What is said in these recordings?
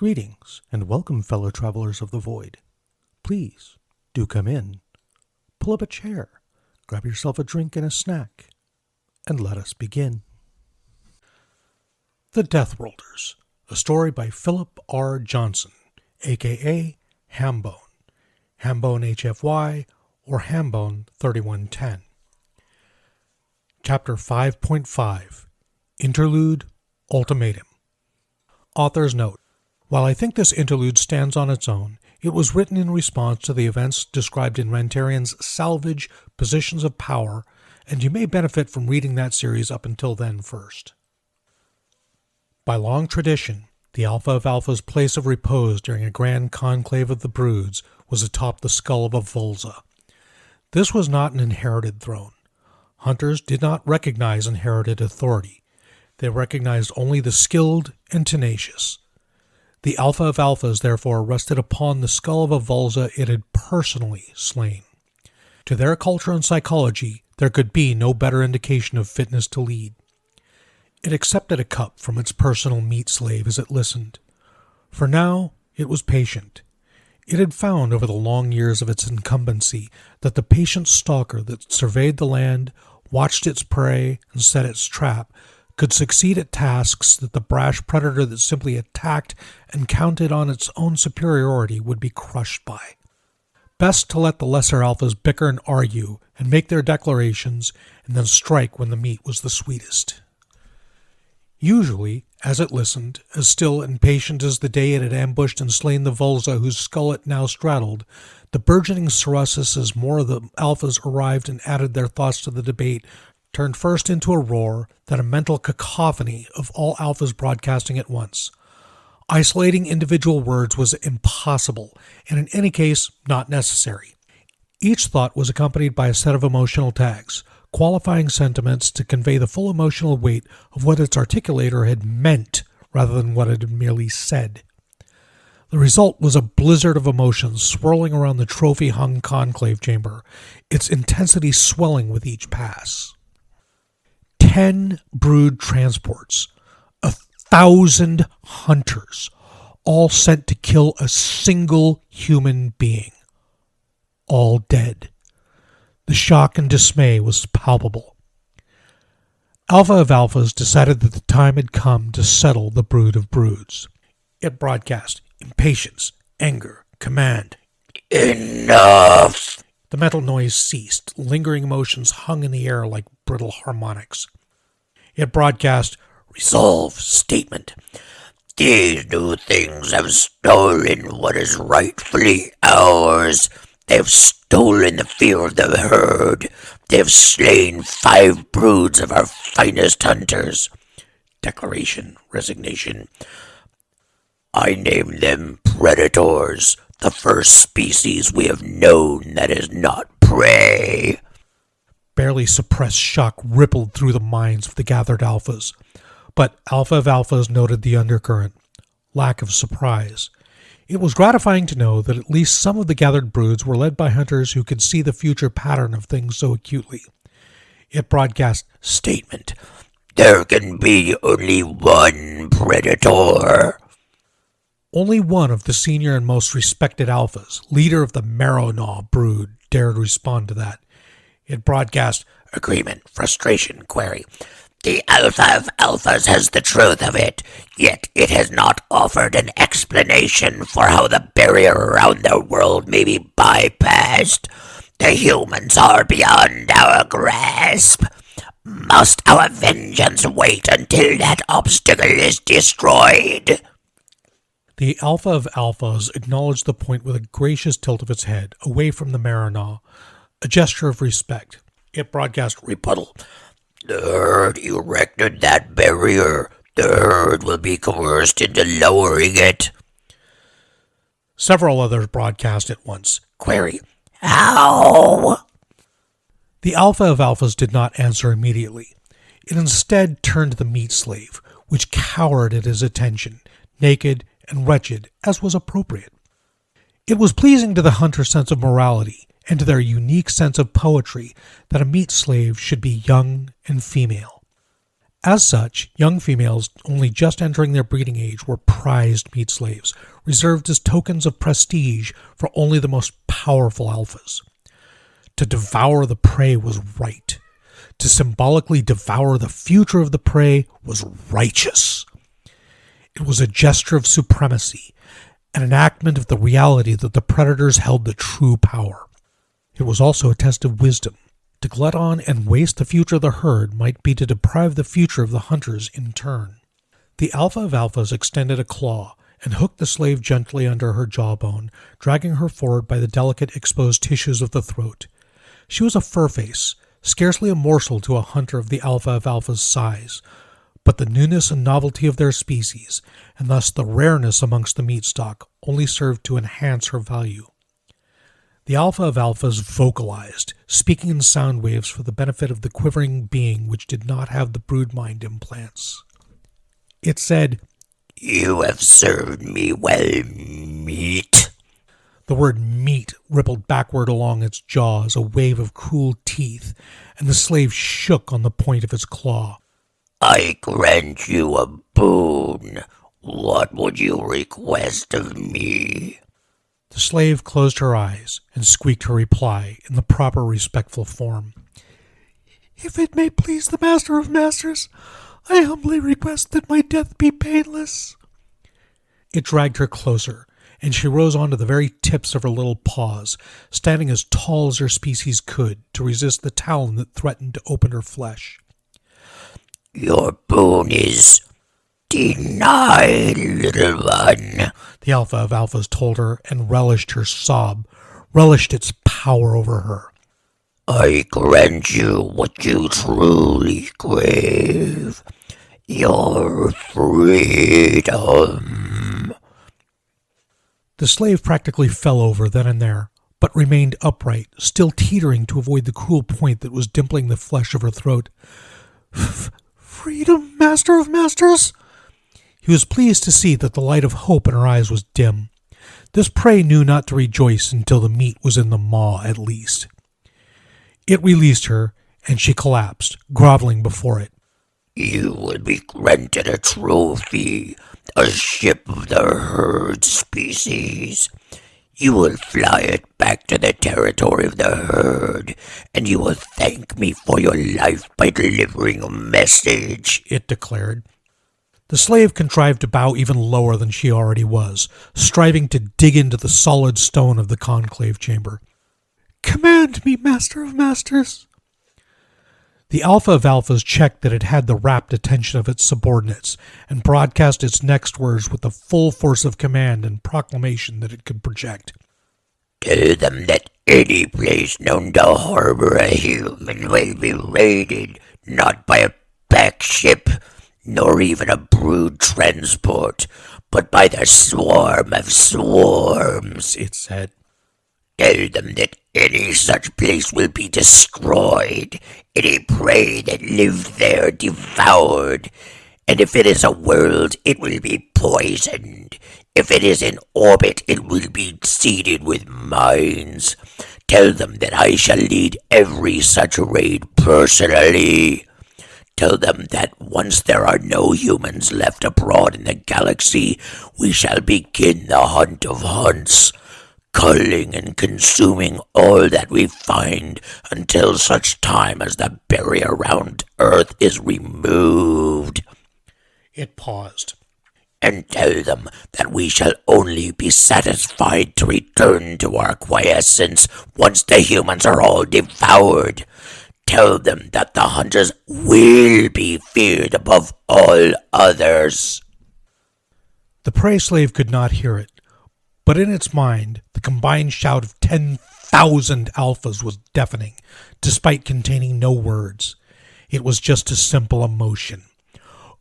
Greetings, and welcome, fellow travelers of the void. Please, do come in. Pull up a chair, grab yourself a drink and a snack, and let us begin. The Deathworlders, a story by Philip R. Johnson, a.k.a. Hambone, HamboneHFY, or Hambone 3110. Chapter 5.5, Interlude, Ultimatum. Author's note: while I think this interlude stands on its own, it was written in response to the events described in Rantarian's Salvage, Positions of Power, and you may benefit from reading that series up until then first. By long tradition, the Alpha of Alpha's place of repose during a grand conclave of the broods was atop the skull of a Vulza. This was not an inherited throne. Hunters did not recognize inherited authority. They recognized only the skilled and tenacious. The Alpha of Alphas therefore rested upon the skull of a Vulza it had personally slain. To their culture and psychology, there could be no better indication of fitness to lead. It accepted a cup from its personal meat slave as it listened. For now, it was patient. It had found over the long years of its incumbency that the patient stalker that surveyed the land, watched its prey, and set its trap could succeed at tasks that the brash predator that simply attacked and counted on its own superiority would be crushed by. Best to let the lesser alphas bicker and argue and make their declarations, and then strike when the meat was the sweetest. Usually, as it listened, as still and patient as the day it had ambushed and slain the Vulza whose skull it now straddled, the burgeoning cirrhosis as more of the alphas arrived and added their thoughts to the debate turned first into a roar, then a mental cacophony of all alphas broadcasting at once. Isolating individual words was impossible, and in any case, not necessary. Each thought was accompanied by a set of emotional tags, qualifying sentiments to convey the full emotional weight of what its articulator had meant rather than what it had merely said. The result was a blizzard of emotions swirling around the trophy-hung conclave chamber, its intensity swelling with each pass. 10 brood transports, 1,000 hunters, all sent to kill a single human being. All dead. The shock and dismay was palpable. Alpha of Alphas decided that the time had come to settle the brood of broods. It broadcast impatience, anger, command. Enough! The metal noise ceased. Lingering emotions hung in the air like brittle harmonics. It broadcast, resolve, statement. These new things have stolen what is rightfully ours. They've stolen the fear of the herd. They've slain 5 broods of our finest hunters. Declaration, resignation. I name them predators, the first species we have known that is not prey. Barely suppressed shock rippled through the minds of the gathered alphas. But Alpha of Alphas noted the undercurrent. Lack of surprise. It was gratifying to know that at least some of the gathered broods were led by hunters who could see the future pattern of things so acutely. It broadcast, statement. There can be only one predator. Only one of the senior and most respected alphas, leader of the Marrow-Gnaw brood, dared respond to that. It broadcast, agreement, frustration, query. The Alpha of Alphas has the truth of it, yet it has not offered an explanation for how the barrier around their world may be bypassed. The humans are beyond our grasp. Must our vengeance wait until that obstacle is destroyed? The Alpha of Alphas acknowledged the point with a gracious tilt of its head, away from the Marrow-Gnaw, a gesture of respect. It broadcast, rebuttal. The herd erected that barrier. The herd will be coerced into lowering it. Several others broadcast at once. Query, how? The Alpha of Alphas did not answer immediately. It instead turned to the meat slave, which cowered at his attention, naked and wretched, as was appropriate. It was pleasing to the hunter's sense of morality and to their unique sense of poetry that a meat slave should be young and female. As such, young females only just entering their breeding age were prized meat slaves, reserved as tokens of prestige for only the most powerful alphas. To devour the prey was right. To symbolically devour the future of the prey was righteous. It was a gesture of supremacy, an enactment of the reality that the predators held the true power. It was also a test of wisdom. To glut on and waste the future of the herd might be to deprive the future of the hunters in turn. The alpha of alphas extended a claw and hooked the slave gently under her jawbone, dragging her forward by the delicate exposed tissues of the throat. She was a fur-face, scarcely a morsel to a hunter of the alpha of alpha's size, but the newness and novelty of their species, and thus the rareness amongst the meat stock, only served to enhance her value. The alpha of alphas vocalized, speaking in sound waves for the benefit of the quivering being which did not have the broodmind implants. It said, "You have served me well, meat." The word meat rippled backward along its jaw as a wave of cruel teeth, and the slave shook on the point of its claw. "I grant you a boon. What would you request of me?" The slave closed her eyes and squeaked her reply in the proper respectful form. "If it may please the Master of Masters, I humbly request that my death be painless." It dragged her closer, and she rose onto the very tips of her little paws, standing as tall as her species could to resist the talon that threatened to open her flesh. "Your boon is denied, little one," the alpha of alphas told her, and relished her sob, relished its power over her. "I grant you what you truly crave, your freedom." The slave practically fell over then and there, but remained upright, still teetering to avoid the cruel point that was dimpling the flesh of her throat. "Freedom, Master of Masters?" He was pleased to see that the light of hope in her eyes was dim. This prey knew not to rejoice until the meat was in the maw at least. It released her, and she collapsed, groveling before it. "You will be granted a trophy, a ship of the herd species. You will fly it back to the territory of the herd, and you will thank me for your life by delivering a message," it declared. The slave contrived to bow even lower than she already was, striving to dig into the solid stone of the conclave chamber. "Command me, Master of Masters." The alpha of alphas checked that it had the rapt attention of its subordinates, and broadcast its next words with the full force of command and proclamation that it could project. "Tell them that any place known to harbor a human will be raided, not by a pack ship, nor even a brood transport, but by the swarm of swarms," it said. "Tell them that any such place will be destroyed, any prey that lived there devoured, and if it is a world, it will be poisoned. If it is in orbit, it will be seeded with mines. Tell them that I shall lead every such raid personally. Tell them that once there are no humans left abroad in the galaxy, we shall begin the hunt of hunts, culling and consuming all that we find until such time as the barrier around Earth is removed." It paused. "And tell them that we shall only be satisfied to return to our quiescence once the humans are all devoured. Tell them that the hunters will be feared above all others." The prey slave could not hear it, but in its mind, the combined shout of 10,000 alphas was deafening, despite containing no words. It was just a simple emotion.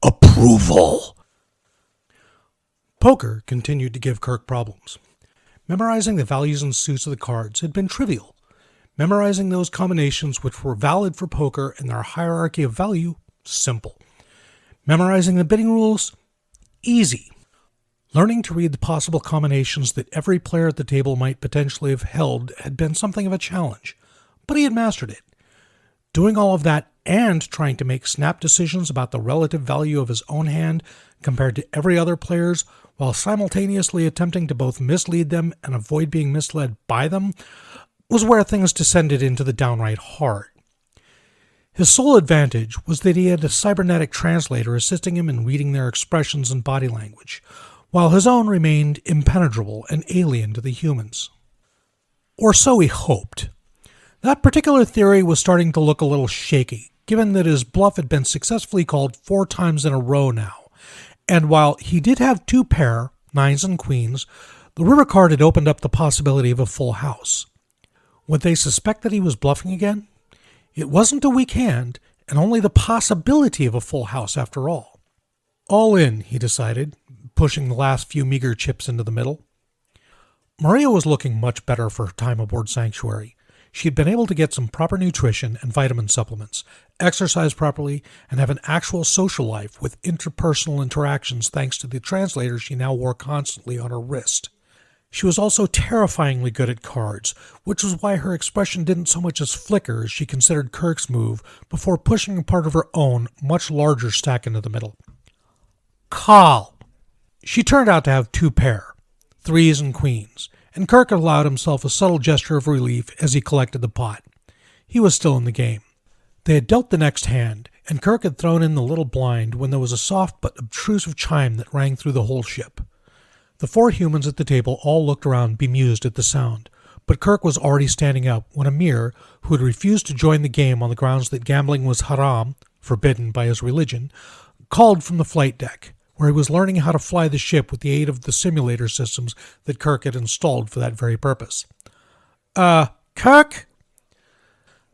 Approval! Poker continued to give Kirk problems. Memorizing the values and suits of the cards had been trivial. Memorizing those combinations which were valid for poker and their hierarchy of value, simple. Memorizing the bidding rules, easy. Learning to read the possible combinations that every player at the table might potentially have held had been something of a challenge, but he had mastered it. Doing all of that and trying to make snap decisions about the relative value of his own hand compared to every other player's, while simultaneously attempting to both mislead them and avoid being misled by them, was where things descended into the downright hard. His sole advantage was that he had a cybernetic translator assisting him in reading their expressions and body language, while his own remained impenetrable and alien to the humans. Or so he hoped. That particular theory was starting to look a little shaky, given that his bluff had been successfully called 4 times in a row now, and while he did have 2 pair, 9s and queens, the river card had opened up the possibility of a full house. Would they suspect that he was bluffing again? It wasn't a weak hand, and only the possibility of a full house after all. All in, he decided, pushing the last few meager chips into the middle. Maria was looking much better for her time aboard Sanctuary. She had been able to get some proper nutrition and vitamin supplements, exercise properly, and have an actual social life with interpersonal interactions thanks to the translator she now wore constantly on her wrist. She was also terrifyingly good at cards, which was why her expression didn't so much as flicker as she considered Kirk's move before pushing a part of her own, much larger stack into the middle. Call! She turned out to have 2 pair, 3s and queens, and Kirk allowed himself a subtle gesture of relief as he collected the pot. He was still in the game. They had dealt the next hand, and Kirk had thrown in the little blind when there was a soft but obtrusive chime that rang through the whole ship. The 4 humans at the table all looked around bemused at the sound, but Kirk was already standing up when Amir, who had refused to join the game on the grounds that gambling was haram, forbidden by his religion, called from the flight deck, where he was learning how to fly the ship with the aid of the simulator systems that Kirk had installed for that very purpose. Kirk?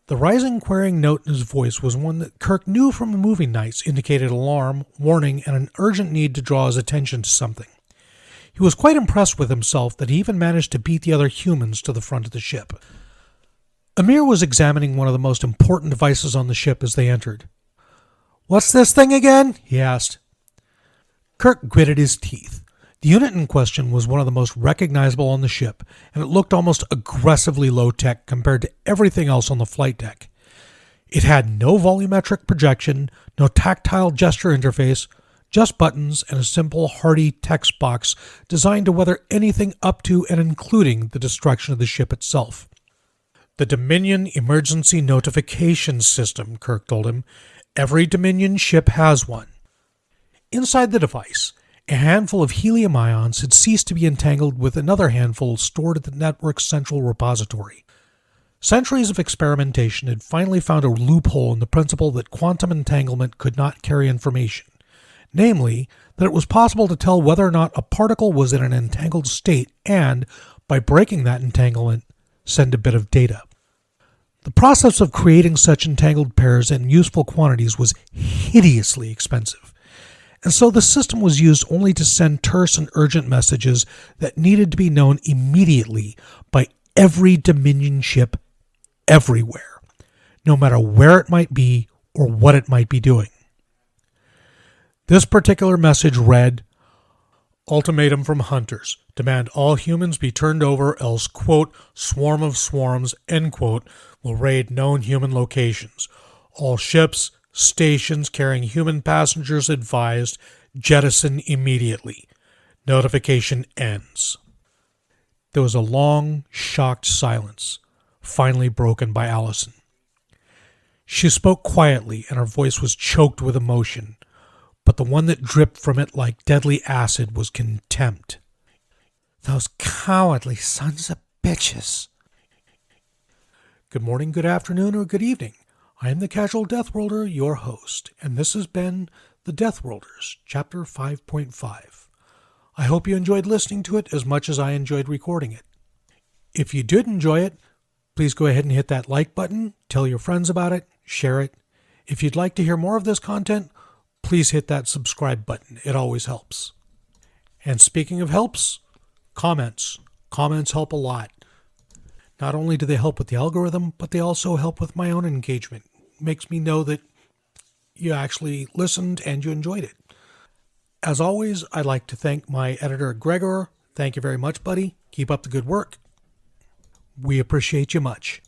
The rising querying note in his voice was one that Kirk knew from movie nights indicated alarm, warning, and an urgent need to draw his attention to something. He was quite impressed with himself that he even managed to beat the other humans to the front of the ship. Amir was examining one of the most important devices on the ship as they entered. "What's this thing again?" he asked. Kirk gritted his teeth. The unit in question was one of the most recognizable on the ship, and it looked almost aggressively low-tech compared to everything else on the flight deck. It had no volumetric projection, no tactile gesture interface, just buttons and a simple, hearty text box designed to weather anything up to and including the destruction of the ship itself. "The Dominion Emergency Notification System," Kirk told him. "Every Dominion ship has one." Inside the device, a handful of helium ions had ceased to be entangled with another handful stored at the network's central repository. Centuries of experimentation had finally found a loophole in the principle that quantum entanglement could not carry information. Namely, that it was possible to tell whether or not a particle was in an entangled state and, by breaking that entanglement, send a bit of data. The process of creating such entangled pairs in useful quantities was hideously expensive, and so the system was used only to send terse and urgent messages that needed to be known immediately by every Dominion ship everywhere, no matter where it might be or what it might be doing. This particular message read, "Ultimatum from Hunters. Demand all humans be turned over, else, quote, swarm of swarms, end quote, will raid known human locations. All ships, stations carrying human passengers advised, jettison immediately. Notification ends." There was a long, shocked silence, finally broken by Allison. She spoke quietly, and her voice was choked with emotion, but the one that dripped from it like deadly acid was contempt. "Those cowardly sons of bitches." Good morning, good afternoon, or good evening. I am the Casual Deathworlder, your host, and this has been The Deathworlders, Chapter 5.5. I hope you enjoyed listening to it as much as I enjoyed recording it. If you did enjoy it, please go ahead and hit that like button, tell your friends about it, share it. If you'd like to hear more of this content, please hit that subscribe button. It always helps. And speaking of helps, comments. Comments help a lot. Not only do they help with the algorithm, but they also help with my own engagement. Makes me know that you actually listened and you enjoyed it. As always, I'd like to thank my editor, Graygor. Thank you very much, buddy. Keep up the good work. We appreciate you much.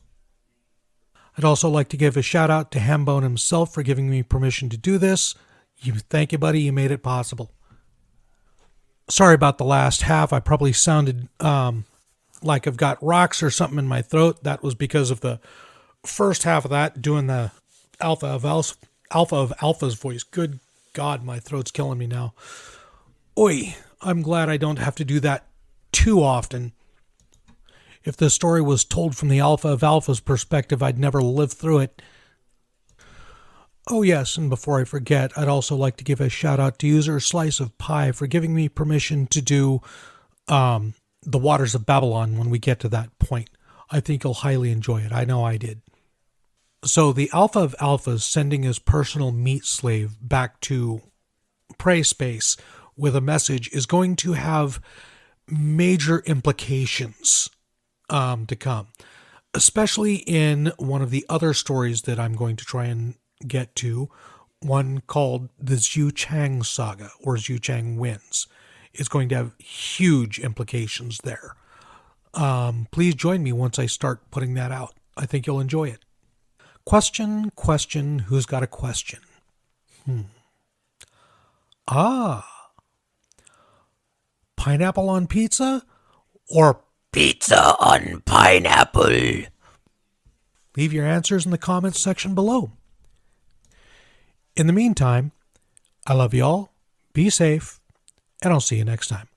I'd also like to give a shout out to Hambone himself for giving me permission to do this. Thank you, buddy. You made it possible. Sorry about the last half. I probably sounded like I've got rocks or something in my throat. That was because of the first half of that, doing the Alpha of Alpha's voice. Good God, my throat's killing me now. Oi, I'm glad I don't have to do that too often. If the story was told from the Alpha of Alpha's perspective, I'd never live through it. Oh yes, and before I forget, I'd also like to give a shout out to user Slice of Pie for giving me permission to do The Waters of Babylon when we get to that point. I think you'll highly enjoy it. I know I did. So the Alpha of Alphas sending his personal meat slave back to Prey Space with a message is going to have major implications to come, especially in one of the other stories that I'm going to try and get to, one called the Xiu Chang Saga, or Xiu Chang Wins. It's going to have huge implications there. Please join me once I start putting that out. I think you'll enjoy it. Question, who's got a question? Pineapple on pizza or Pizza on pineapple. leave your answers in the comments section below. In the meantime, I love you all, be safe, and I'll see you next time.